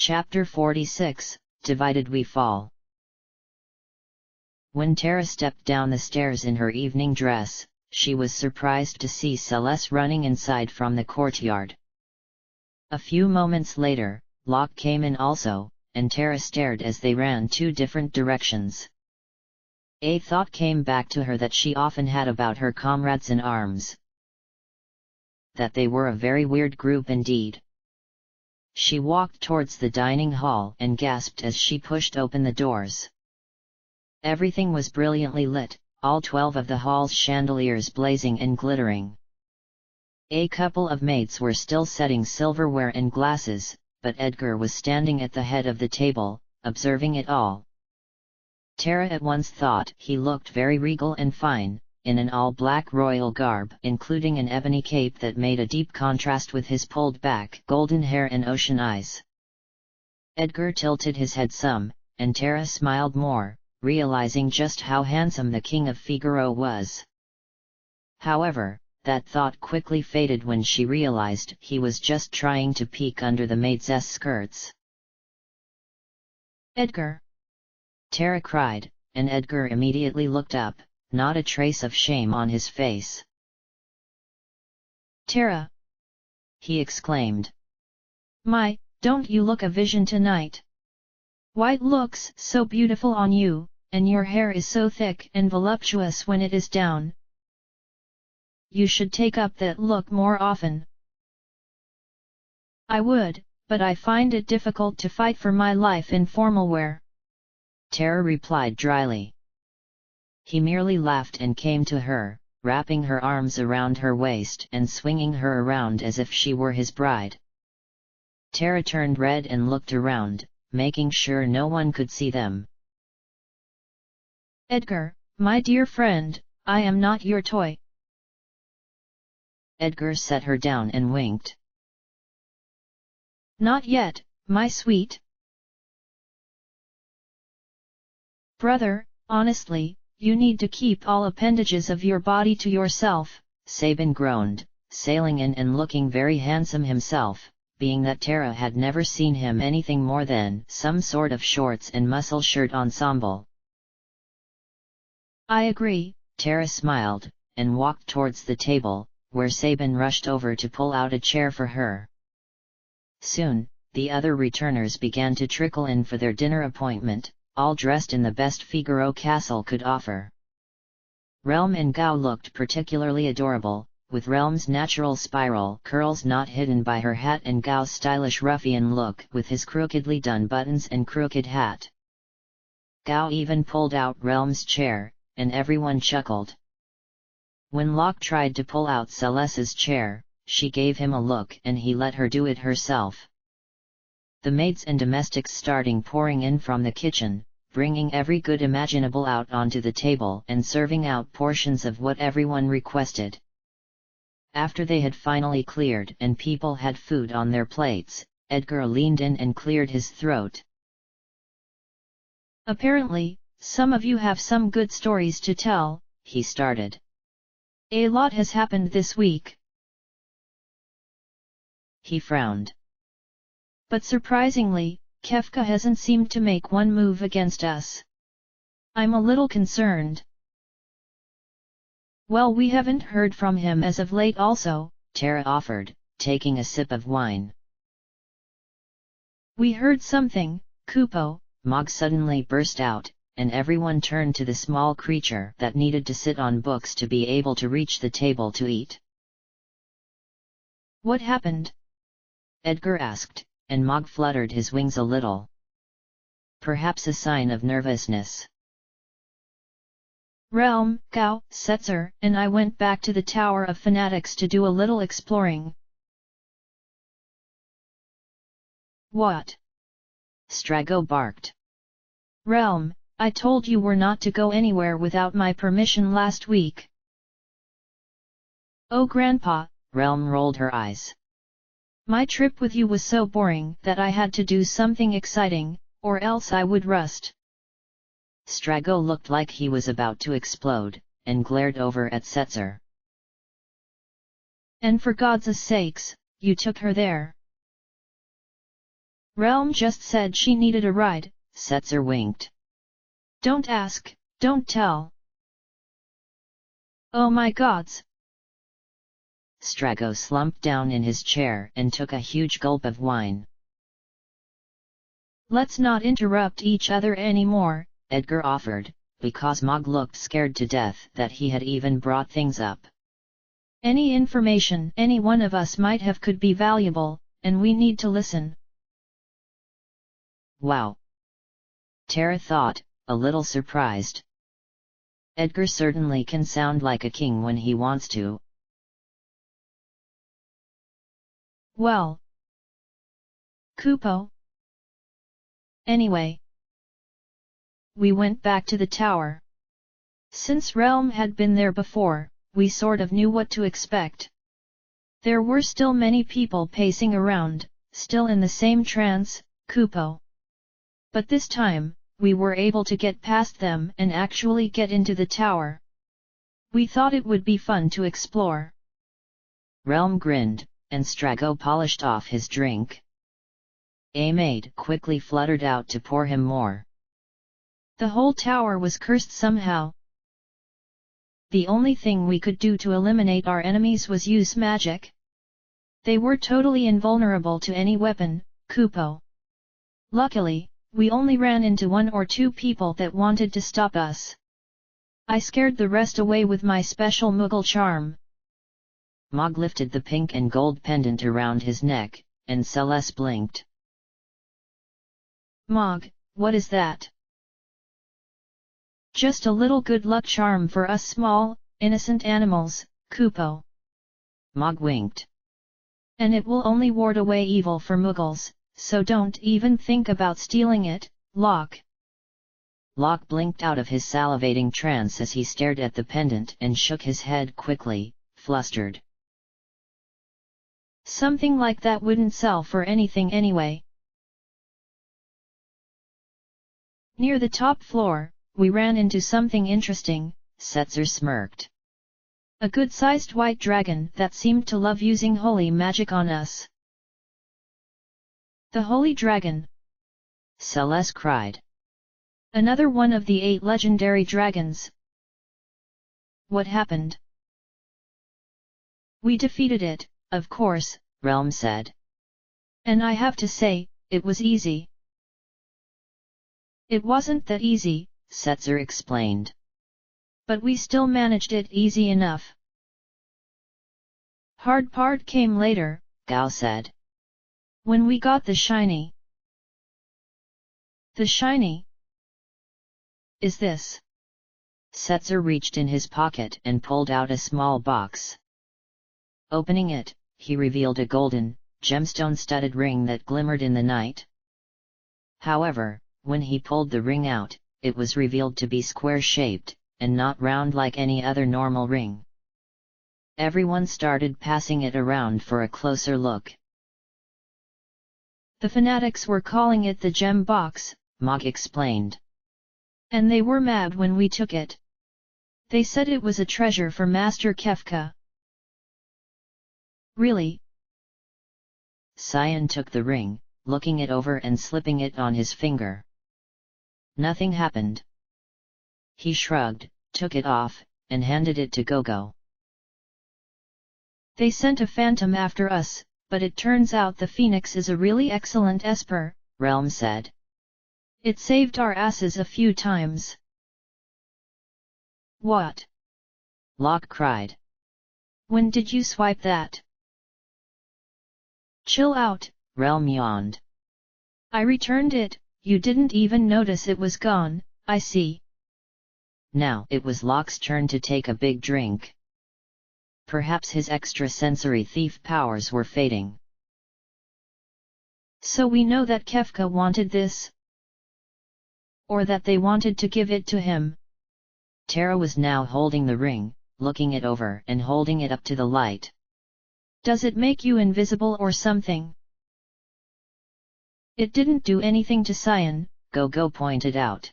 Chapter 46, Divided We Fall. When Chere stepped down the stairs in her evening dress, she was surprised to see Celes running inside from the courtyard. A few moments later, Locke came in also, and Chere stared as they ran two different directions. A thought came back to her that she often had about her comrades in arms. That they were a very weird group indeed. She walked towards the dining hall and gasped as she pushed open the doors. Everything was brilliantly lit, all 12 of the hall's chandeliers blazing and glittering. A couple of maids were still setting silverware and glasses, but Edgar was standing at the head of the table, observing it all. Chere at once thought he looked very regal and fine, in an all-black royal garb including an ebony cape that made a deep contrast with his pulled-back golden hair and ocean eyes. Edgar tilted his head some, and Chere smiled more, realizing just how handsome the King of Figaro was. However, that thought quickly faded when she realized he was just trying to peek under the maids' skirts. "Edgar!" Chere cried, and Edgar immediately looked up, not a trace of shame on his face. "Chere!" he exclaimed. "My, don't you look a vision tonight? White looks so beautiful on you, and your hair is so thick and voluptuous when it is down. You should take up that look more often." "I would, but I find it difficult to fight for my life in formal wear," Chere replied dryly. He merely laughed and came to her, wrapping her arms around her waist and swinging her around as if she were his bride. Chere turned red and looked around, making sure no one could see them. "Edgar, my dear friend, I am not your toy." Edgar set her down and winked. "Not yet, my sweet brother, honestly. You need to keep all appendages of your body to yourself," Sabin groaned, sailing in and looking very handsome himself, being that Chere had never seen him anything more than some sort of shorts and muscle shirt ensemble. "I agree," Chere smiled, and walked towards the table, where Sabin rushed over to pull out a chair for her. Soon, the other returners began to trickle in for their dinner appointment, all dressed in the best Figaro Castle could offer. Realm and Gao looked particularly adorable, with Realm's natural spiral curls not hidden by her hat and Gao's stylish ruffian look with his crookedly done buttons and crooked hat. Gao even pulled out Realm's chair, and everyone chuckled. When Locke tried to pull out Celes's chair, she gave him a look and he let her do it herself. The maids and domestics started pouring in from the kitchen, bringing every good imaginable out onto the table and serving out portions of what everyone requested. After they had finally cleared and people had food on their plates, Edgar leaned in and cleared his throat. "Apparently, some of you have some good stories to tell," he started. "A lot has happened this week." He frowned. "But surprisingly, Kefka hasn't seemed to make one move against us. I'm a little concerned." "Well, we haven't heard from him as of late also," Chere offered, taking a sip of wine. "We heard something, Kupo," Mog suddenly burst out, and everyone turned to the small creature that needed to sit on books to be able to reach the table to eat. "What happened?" Edgar asked, and Mog fluttered his wings a little. Perhaps a sign of nervousness. "Realm, Gao, Setzer, and I went back to the Tower of Fanatics to do a little exploring." "What?" Strago barked. "Realm, I told you were not to go anywhere without my permission last week." "Oh Grandpa," Realm rolled her eyes. "My trip with you was so boring that I had to do something exciting, or else I would rust." Strago looked like he was about to explode, and glared over at Setzer. "And for God's sakes, you took her there?" Realm just said she needed a ride, Setzer winked. Don't ask, don't tell. Oh my gods! Strago slumped down in his chair and took a huge gulp of wine. Let's not interrupt each other anymore, Edgar offered, because Mog looked scared to death that he had even brought things up. Any information any one of us might have could be valuable, and we need to listen. Wow! Chere thought, a little surprised. Edgar certainly can sound like a king when he wants to. Well. Kupo. Anyway. We went back to the tower. Since Realm had been there before, we sort of knew what to expect. There were still many people pacing around, still in the same trance, Kupo. But this time, we were able to get past them and actually get into the tower. We thought it would be fun to explore. Realm grinned, and Strago polished off his drink. A maid quickly fluttered out to pour him more. The whole tower was cursed somehow. The only thing we could do to eliminate our enemies was use magic. They were totally invulnerable to any weapon, Kupo. Luckily, we only ran into 1 or 2 people that wanted to stop us. I scared the rest away with my special Mughal charm. Mog lifted the pink and gold pendant around his neck, and Celes blinked. Mog, what is that? Just a little good luck charm for us small, innocent animals, Kupo. Mog winked. And it will only ward away evil for Mughals, so don't even think about stealing it, Locke. Locke blinked out of his salivating trance as he stared at the pendant and shook his head quickly, flustered. Something like that wouldn't sell for anything anyway. Near the top floor, we ran into something interesting, Setzer smirked. A good-sized white dragon that seemed to love using holy magic on us. The holy dragon! Celes cried. Another one of the 8 legendary dragons. What happened? We defeated it, of course, Realm said. And I have to say, it was easy. It wasn't that easy, Setzer explained. But we still managed it easy enough. Hard part came later, Gao said. When we got the shiny. The shiny? Is this? Setzer reached in his pocket and pulled out a small box. Opening it, he revealed a golden, gemstone-studded ring that glimmered in the night. However, when he pulled the ring out, it was revealed to be square-shaped, and not round like any other normal ring. Everyone started passing it around for a closer look. The fanatics were calling it the gem box, Mog explained. And they were mad when we took it. They said it was a treasure for Master Kefka. Really? Cyan took the ring, looking it over and slipping it on his finger. Nothing happened. He shrugged, took it off, and handed it to Gogo. They sent a phantom after us, but it turns out the phoenix is a really excellent esper, Realm said. It saved our asses a few times. What? Locke cried. When did you swipe that? Chill out, Realm yawned. I returned it, you didn't even notice it was gone, I see. Now it was Locke's turn to take a big drink. Perhaps his extrasensory thief powers were fading. So we know that Kefka wanted this? Or that they wanted to give it to him? Chere was now holding the ring, looking it over and holding it up to the light. Does it make you invisible or something? It didn't do anything to Cyan, Gogo pointed out.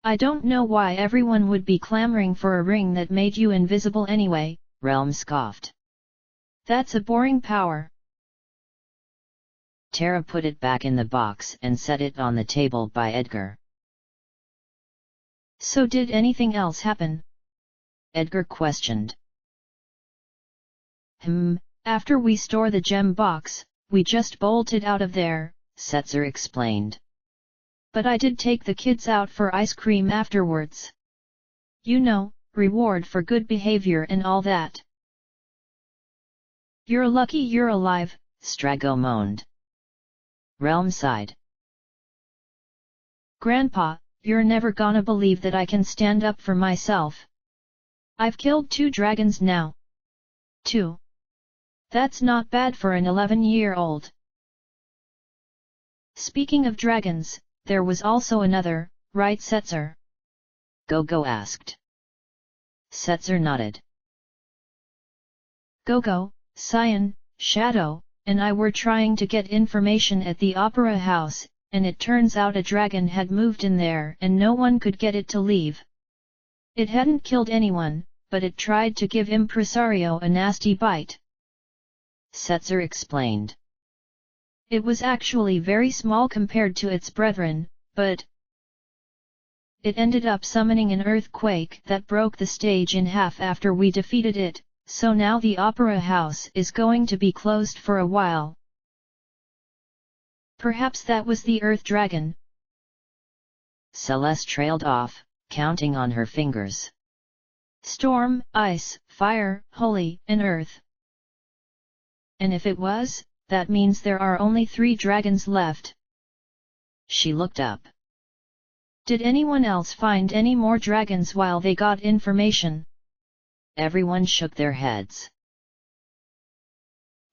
I don't know why everyone would be clamoring for a ring that made you invisible anyway, Realm scoffed. That's a boring power. Chere put it back in the box and set it on the table by Edgar. So did anything else happen? Edgar questioned. After we store the gem box, we just bolted out of there, Celes explained. But I did take the kids out for ice cream afterwards. You know, reward for good behavior and all that. You're lucky you're alive, Strago moaned. Realm sighed. Grandpa, you're never gonna believe that I can stand up for myself. I've killed 2 dragons now. 2. That's not bad for an 11-year-old. Speaking of dragons, there was also another, right Celes? Gogo asked. Celes nodded. Gogo, Cyan, Shadow, and I were trying to get information at the opera house, and it turns out a dragon had moved in there and no one could get it to leave. It hadn't killed anyone, but it tried to give Impresario a nasty bite. Celes explained. It was actually very small compared to its brethren, but it ended up summoning an earthquake that broke the stage in half after we defeated it, so now the opera house is going to be closed for a while. Perhaps that was the Earth Dragon. Celes trailed off, counting on her fingers. Storm, ice, fire, holy, and earth. And if it was, that means there are only 3 dragons left. She looked up. Did anyone else find any more dragons while they got information? Everyone shook their heads.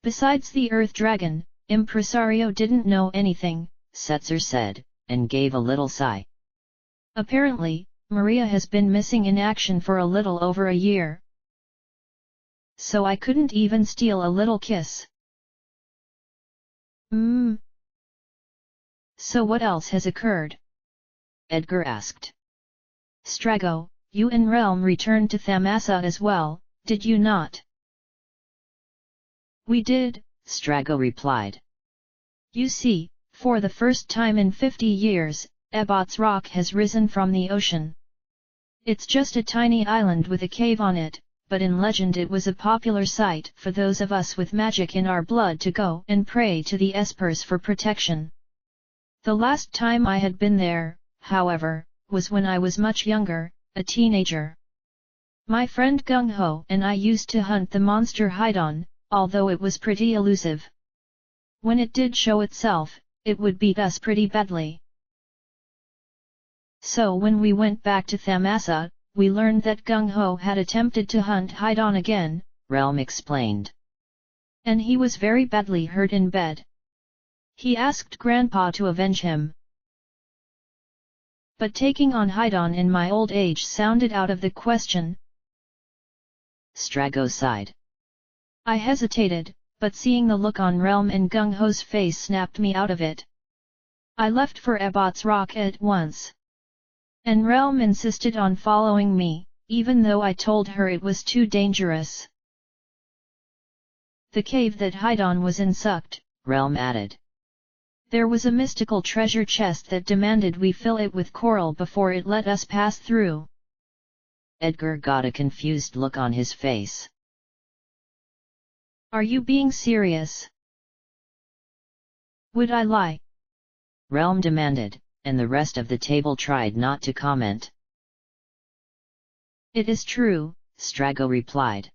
Besides the Earth Dragon, Impresario didn't know anything, Celes said, and gave a little sigh. Apparently, Maria has been missing in action for a little over a year. So I couldn't even steal a little kiss. So what else has occurred? Edgar asked. Strago, you and Realm returned to Thamasa as well, did you not? We did, Strago replied. You see, for the first time in 50 years, Ebot's Rock has risen from the ocean. It's just a tiny island with a cave on it, but in legend it was a popular site for those of us with magic in our blood to go and pray to the espers for protection. The last time I had been there, however, was when I was much younger, a teenager. My friend Gung Ho and I used to hunt the monster Hydon, although it was pretty elusive. When it did show itself, it would beat us pretty badly. So when we went back to Thamasa, we learned that Gung Ho had attempted to hunt Hydon again, Realm explained. And he was very badly hurt in bed. He asked Grandpa to avenge him. But taking on Hydon in my old age sounded out of the question. Strago sighed. I hesitated, but seeing the look on Realm and Gung Ho's face snapped me out of it. I left for Ebot's Rock at once. And Realm insisted on following me, even though I told her it was too dangerous. The cave that Hydon was in sucked, Realm added. There was a mystical treasure chest that demanded we fill it with coral before it let us pass through. Edgar got a confused look on his face. Are you being serious? Would I lie? Realm demanded, and the rest of the table tried not to comment. It is true, Strago replied.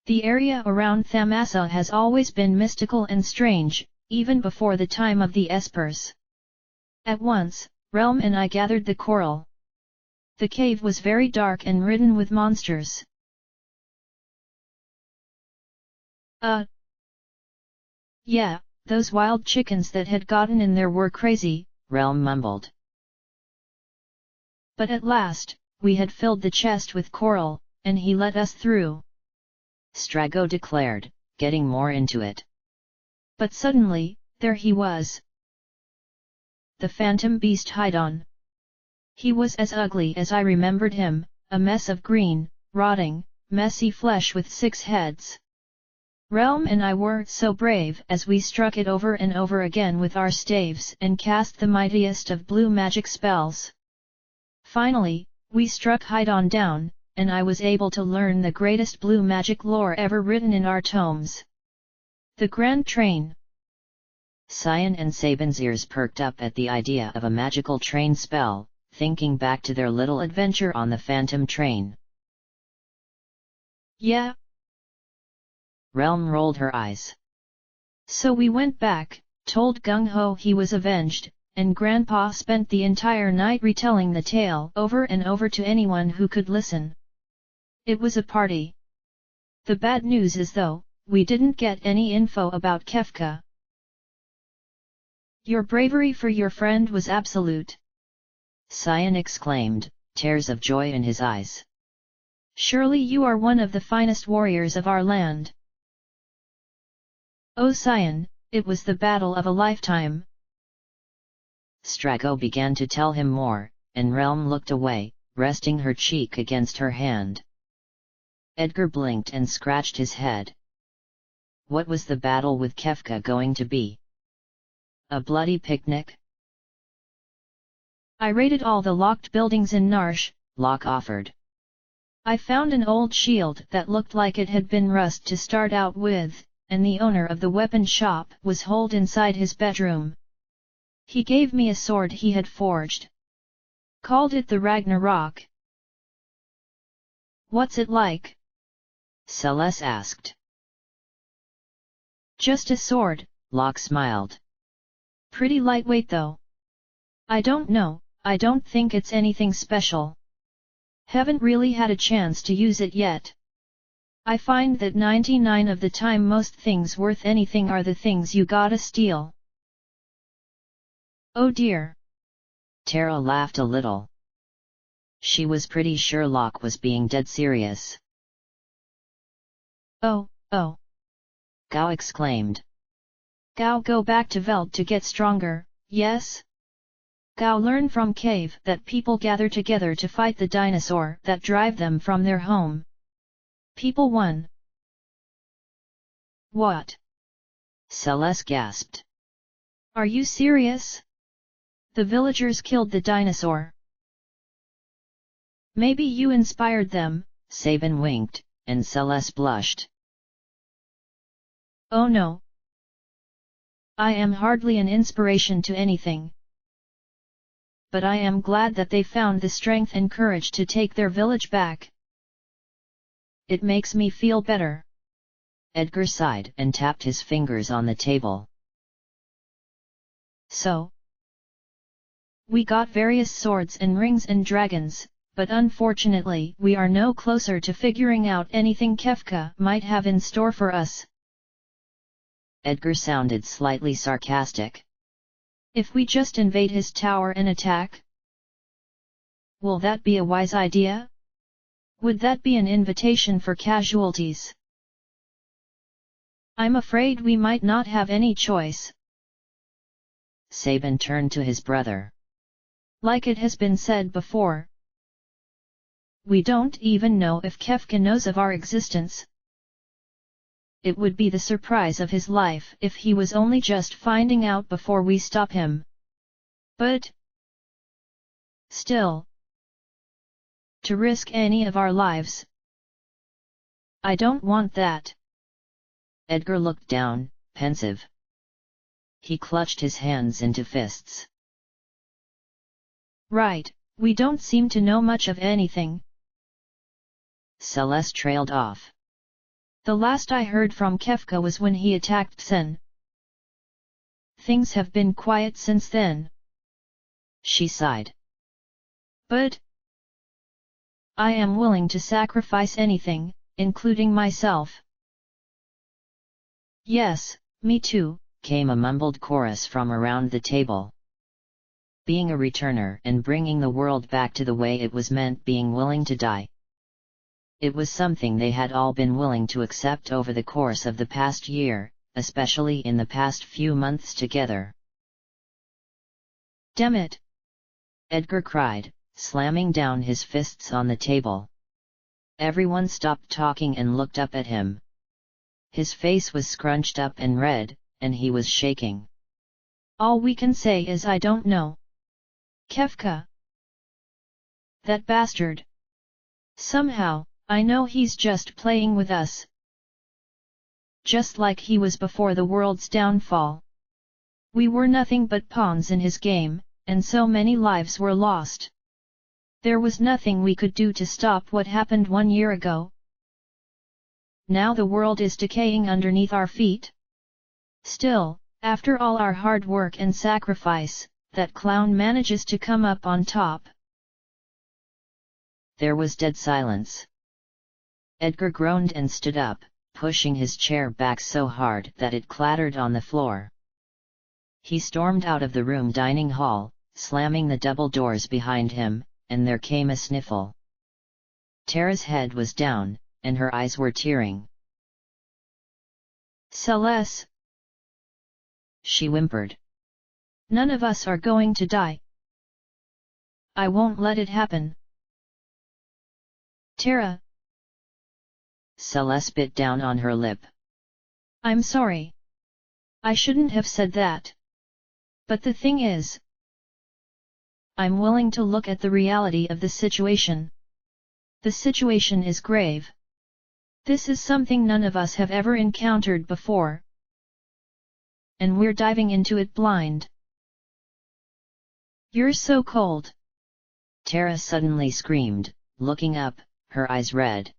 The area around Thamasa has always been mystical and strange, even before the time of the espers. At once, Realm and I gathered the coral. The cave was very dark and ridden with monsters. Yeah, those wild chickens that had gotten in there were crazy, Realm mumbled. But at last, we had filled the chest with coral, and he let us through. Strago declared, getting more into it. But suddenly, there he was. The phantom beast Hydon. He was as ugly as I remembered him, a mess of green, rotting, messy flesh with 6 heads. Realm and I were so brave as we struck it over and over again with our staves and cast the mightiest of blue magic spells. Finally, we struck height on down, and I was able to learn the greatest blue magic lore ever written in our tomes. The Grand Train. Cyan and Sabin's ears perked up at the idea of a magical train spell, thinking back to their little adventure on the Phantom Train. Yeah. Realm rolled her eyes. So we went back, told Gung Ho he was avenged, and Grandpa spent the entire night retelling the tale over and over to anyone who could listen. It was a party. The bad news is though, we didn't get any info about Kefka. Your bravery for your friend was absolute. Cyan exclaimed, tears of joy in his eyes. Surely you are one of the finest warriors of our land. Oh Cyan, it was the battle of a lifetime. Strago began to tell him more, and Realm looked away, resting her cheek against her hand. Edgar blinked and scratched his head. What was the battle with Kefka going to be? A bloody picnic? I raided all the locked buildings in Narsh, Locke offered. I found an old shield that looked like it had been rust to start out with, and the owner of the weapon shop was holed inside his bedroom. He gave me a sword he had forged. Called it the Ragnarok. What's it like? Celes asked. Just a sword, Locke smiled. Pretty lightweight though. I don't know, I don't think it's anything special. Haven't really had a chance to use it yet. I find that 99 of the time most things worth anything are the things you gotta steal. Oh dear. Chere laughed a little. She was pretty sure Locke was being dead serious. Oh. Gao exclaimed. Gao go back to Veld to get stronger, yes? Gao learn from cave that people gather together to fight the dinosaur that drive them from their home. People won. What? Celes gasped. Are you serious? The villagers killed the dinosaur. Maybe you inspired them, Sabin winked, and Celes blushed. Oh no. I am hardly an inspiration to anything. But I am glad that they found the strength and courage to take their village back. It makes me feel better. Edgar sighed and tapped his fingers on the table. So? We got various swords and rings and dragons, but unfortunately we are no closer to figuring out anything Kefka might have in store for us. Edgar sounded slightly sarcastic. If we just invade his tower and attack? Will that be a wise idea? Would that be an invitation for casualties? I'm afraid we might not have any choice. Sabin turned to his brother. Like it has been said before, we don't even know if Kefka knows of our existence. It would be the surprise of his life if he was only just finding out before we stop him. But still, to risk any of our lives, I don't want that. Edgar looked down, pensive. He clutched his hands into fists. Right, we don't seem to know much of anything. Celes trailed off. The last I heard from Kefka was when he attacked Sen. Things have been quiet since then. She sighed. But I am willing to sacrifice anything, including myself. Yes, me too, came a mumbled chorus from around the table. Being a returner and bringing the world back to the way it was meant, being willing to die. It was something they had all been willing to accept over the course of the past year, especially in the past few months together. Damn it! Edgar cried, slamming down his fists on the table. Everyone stopped talking and looked up at him. His face was scrunched up and red, and he was shaking. All we can say is I don't know. Kefka. That bastard. Somehow, I know he's just playing with us. Just like he was before the world's downfall. We were nothing but pawns in his game, and so many lives were lost. There was nothing we could do to stop what happened 1 year ago. Now the world is decaying underneath our feet. Still, after all our hard work and sacrifice, that clown manages to come up on top. There was dead silence. Edgar groaned and stood up, pushing his chair back so hard that it clattered on the floor. He stormed out of the room dining hall, slamming the double doors behind him, and there came a sniffle. Chere's head was down, and her eyes were tearing. Celes, she whimpered. None of us are going to die. I won't let it happen. Chere. Celes bit down on her lip. I'm sorry. I shouldn't have said that. But the thing is, I'm willing to look at the reality of the situation. The situation is grave. This is something none of us have ever encountered before. And we're diving into it blind. You're so cold. Chere suddenly screamed, looking up, her eyes red.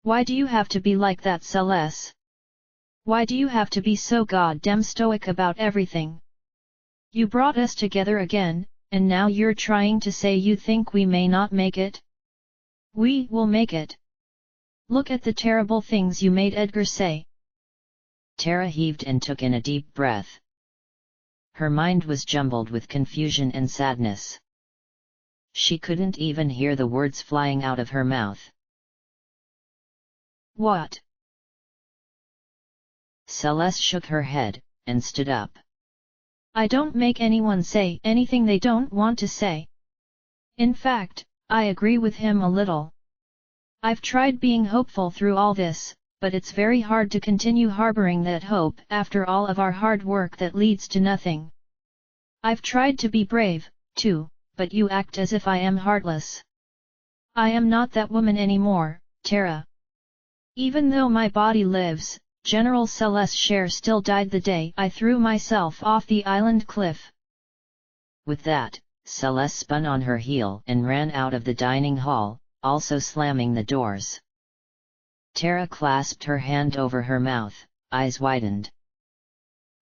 Why do you have to be like that, Celes? Why do you have to be so goddamn stoic about everything? You brought us together again, and now you're trying to say you think we may not make it? We will make it. Look at the terrible things you made Edgar say. Chere heaved and took in a deep breath. Her mind was jumbled with confusion and sadness. She couldn't even hear the words flying out of her mouth. What? Celes shook her head, and stood up. I don't make anyone say anything they don't want to say. In fact, I agree with him a little. I've tried being hopeful through all this, but it's very hard to continue harboring that hope after all of our hard work that leads to nothing. I've tried to be brave, too, but you act as if I am heartless. I am not that woman anymore, Chere. Even though my body lives, General Celes Chere still died the day I threw myself off the island cliff. With that, Celes spun on her heel and ran out of the dining hall, also slamming the doors. Chere clasped her hand over her mouth, eyes widened.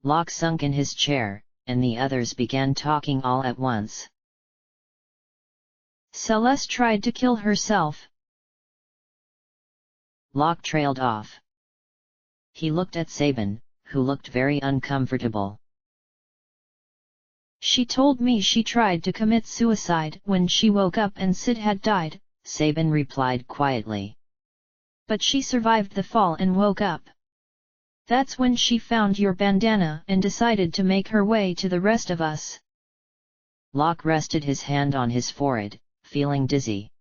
Locke sunk in his chair, and the others began talking all at once. Celes tried to kill herself. Locke trailed off. He looked at Sabin, who looked very uncomfortable. She told me she tried to commit suicide when she woke up and Sid had died, Sabin replied quietly. But she survived the fall and woke up. That's when she found your bandana and decided to make her way to the rest of us. Locke rested his hand on his forehead, feeling dizzy.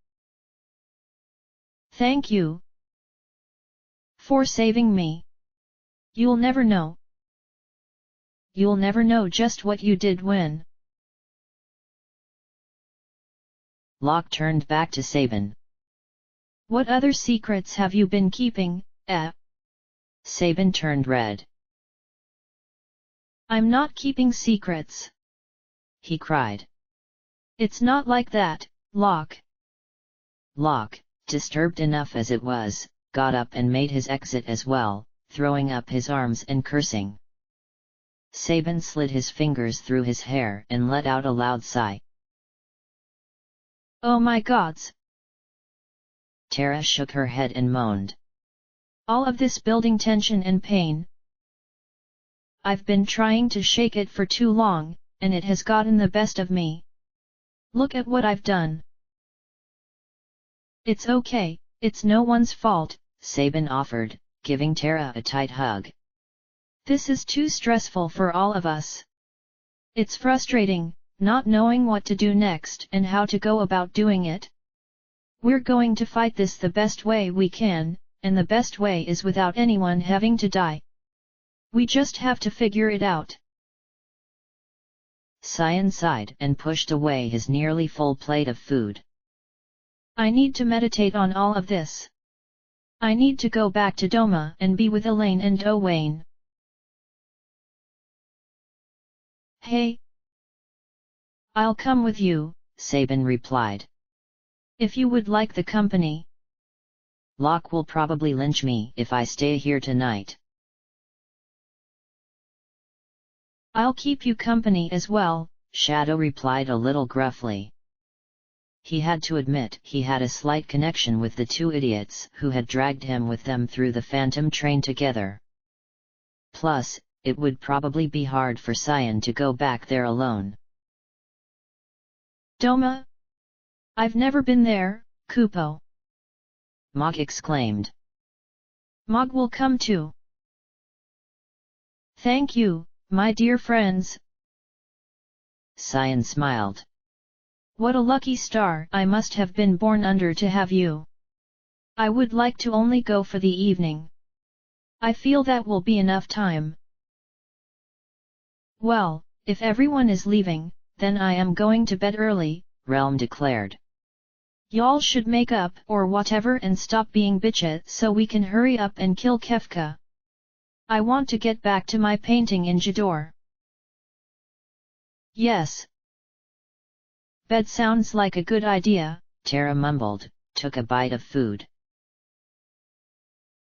Thank you for saving me. You'll never know. You'll never know just what you did when. Locke turned back to Sabin. What other secrets have you been keeping, eh? Sabin turned red. I'm not keeping secrets, he cried. It's not like that, Locke. Locke, disturbed enough as it was, got up and made his exit as well, throwing up his arms and cursing. Sabin slid his fingers through his hair and let out a loud sigh. Oh my gods! Chere shook her head and moaned. All of this building tension and pain. I've been trying to shake it for too long, and it has gotten the best of me. Look at what I've done. It's okay, it's no one's fault, Sabin offered, giving Chere a tight hug. This is too stressful for all of us. It's frustrating, not knowing what to do next and how to go about doing it. We're going to fight this the best way we can, and the best way is without anyone having to die. We just have to figure it out. Cyan sighed and pushed away his nearly full plate of food. I need to meditate on all of this. I need to go back to Doma and be with Elaine and Owain. Hey! I'll come with you, Sabin replied. If you would like the company. Locke will probably lynch me if I stay here tonight. I'll keep you company as well, Shadow replied a little gruffly. He had to admit he had a slight connection with the two idiots who had dragged him with them through the phantom train together. Plus, it would probably be hard for Cyan to go back there alone. Doma? I've never been there, Kupo. Mog exclaimed. Mog will come too. Thank you, my dear friends. Cyan smiled. What a lucky star I must have been born under to have you. I would like to only go for the evening. I feel that will be enough time. Well, if everyone is leaving, then I am going to bed early, Realm declared. Y'all should make up or whatever and stop being bitches so we can hurry up and kill Kefka. I want to get back to my painting in Jador. Yes. Bed sounds like a good idea, Chere mumbled, took a bite of food.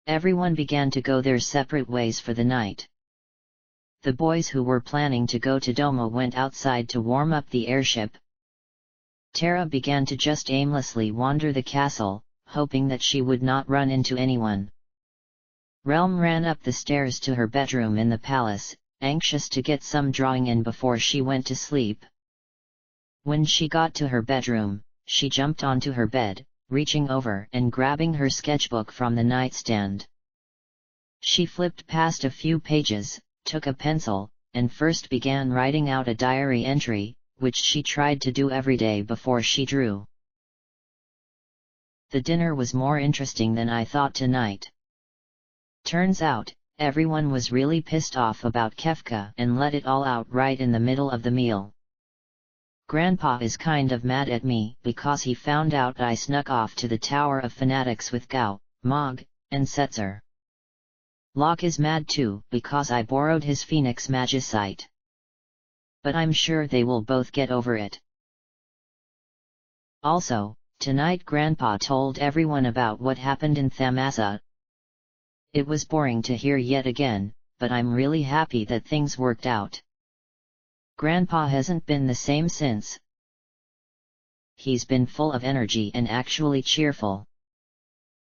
Everyone began to go their separate ways for the night. The boys who were planning to go to Doma went outside to warm up the airship. Chere began to just aimlessly wander the castle, hoping that she would not run into anyone. Realm ran up the stairs to her bedroom in the palace, anxious to get some drawing in before she went to sleep. When she got to her bedroom, she jumped onto her bed, reaching over and grabbing her sketchbook from the nightstand. She flipped past a few pages, took a pencil, and first began writing out a diary entry, which she tried to do every day before she drew. The dinner was more interesting than I thought tonight. Turns out, everyone was really pissed off about Kefka and let it all out right in the middle of the meal. Grandpa is kind of mad at me because he found out I snuck off to the Tower of Fanatics with Gao, Mog, and Setzer. Locke is mad too because I borrowed his Phoenix Magicite. But I'm sure they will both get over it. Also, tonight Grandpa told everyone about what happened in Thamasa. It was boring to hear yet again, but I'm really happy that things worked out. Grandpa hasn't been the same since. He's been full of energy and actually cheerful.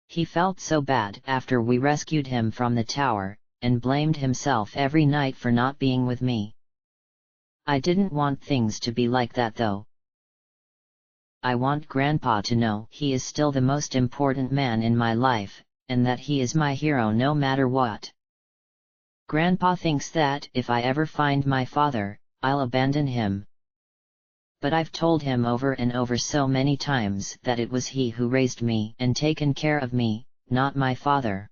He felt so bad after we rescued him from the tower, and blamed himself every night for not being with me. I didn't want things to be like that though. I want Grandpa to know he is still the most important man in my life, and that he is my hero no matter what. Grandpa thinks that if I ever find my father, I'll abandon him. But I've told him over and over so many times that it was he who raised me and taken care of me, not my father.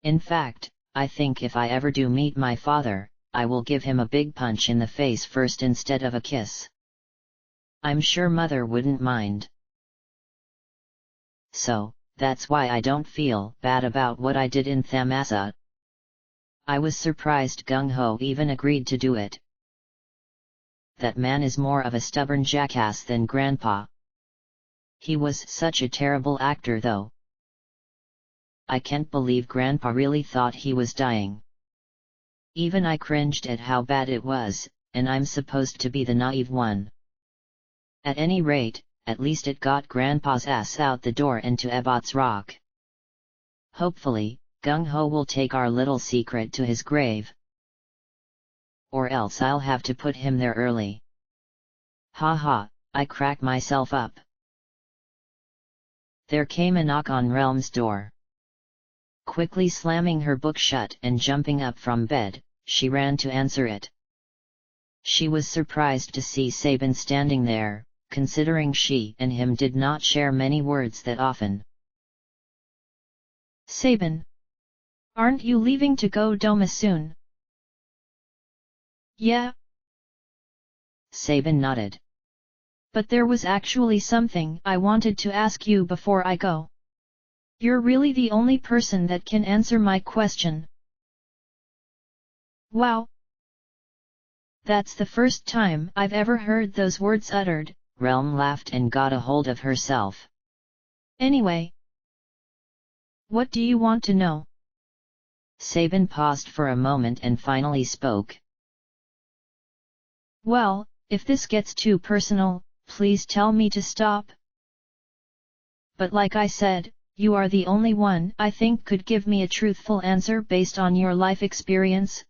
In fact, I think if I ever do meet my father, I will give him a big punch in the face first instead of a kiss. I'm sure Mother wouldn't mind. So, that's why I don't feel bad about what I did in Thamasa. I was surprised Gung Ho even agreed to do it. That man is more of a stubborn jackass than Grandpa. He was such a terrible actor though. I can't believe Grandpa really thought he was dying. Even I cringed at how bad it was, and I'm supposed to be the naive one. At any rate, at least it got Grandpa's ass out the door and to Ebot's Rock. Hopefully, Gung Ho will take our little secret to his grave. Or else I'll have to put him there early. Ha ha, I crack myself up. There came a knock on Realm's door. Quickly slamming her book shut and jumping up from bed, she ran to answer it. She was surprised to see Sabin standing there, considering she and him did not share many words that often. Sabin. Aren't you leaving to go Doma soon? Yeah. Sabin nodded. But there was actually something I wanted to ask you before I go. You're really the only person that can answer my question. Wow! That's the first time I've ever heard those words uttered. Realm laughed and got a hold of herself. Anyway, what do you want to know? Sabin paused for a moment and finally spoke. Well, if this gets too personal, please tell me to stop. But like I said, you are the only one I think could give me a truthful answer based on your life experience.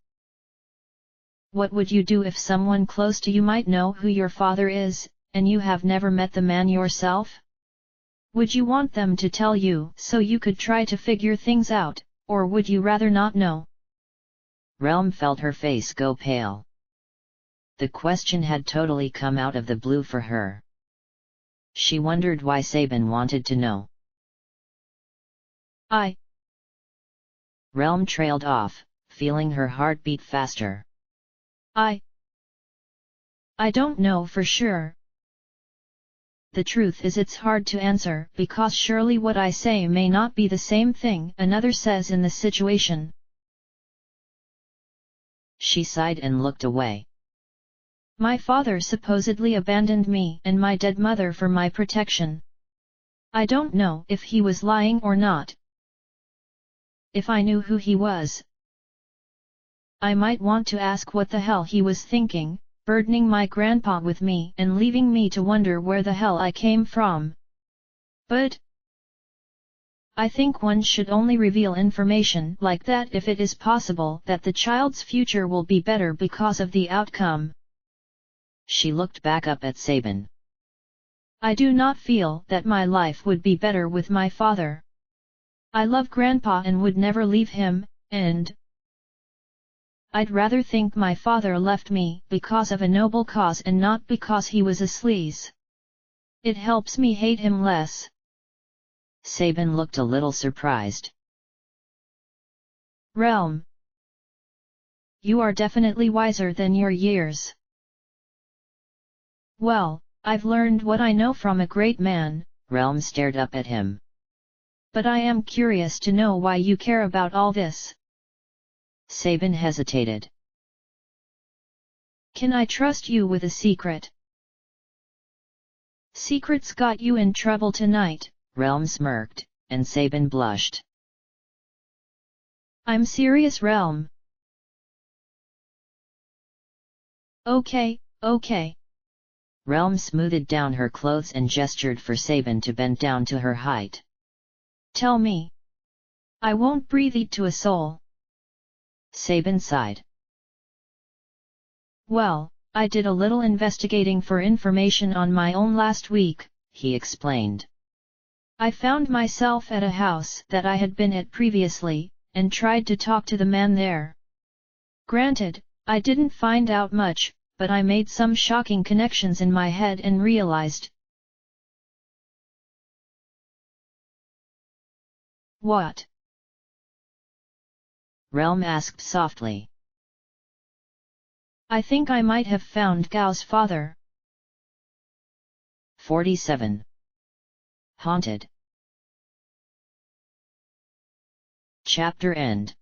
What would you do if someone close to you might know who your father is, and you have never met the man yourself? Would you want them to tell you so you could try to figure things out, or would you rather not know? Realm felt her face go pale. The question had totally come out of the blue for her. She wondered why Sabin wanted to know. Realm trailed off, feeling her heart beat faster. I don't know for sure. The truth is it's hard to answer because surely what I say may not be the same thing another says in the situation. She sighed and looked away. My father supposedly abandoned me and my dead mother for my protection. I don't know if he was lying or not. If I knew who he was, I might want to ask what the hell he was thinking, burdening my grandpa with me and leaving me to wonder where the hell I came from. But I think one should only reveal information like that if it is possible that the child's future will be better because of the outcome. She looked back up at Sabin. I do not feel that my life would be better with my father. I love Grandpa and would never leave him, and I'd rather think my father left me because of a noble cause and not because he was a sleaze. It helps me hate him less. Sabin looked a little surprised. Realm. You are definitely wiser than your years. Well, I've learned what I know from a great man. Realm stared up at him. But I am curious to know why you care about all this. Sabin hesitated. Can I trust you with a secret? Secrets got you in trouble tonight. Realm smirked, and Sabin blushed. I'm serious, Realm. Okay. Realm smoothed down her clothes and gestured for Sabin to bend down to her height. Tell me. I won't breathe it to a soul. Sabin sighed. Well, I did a little investigating for information on my own last week, he explained. I found myself at a house that I had been at previously, and tried to talk to the man there. Granted, I didn't find out much, but I made some shocking connections in my head and realized. What? Realm asked softly. I think I might have found Gao's father. 47. Haunted. Chapter end.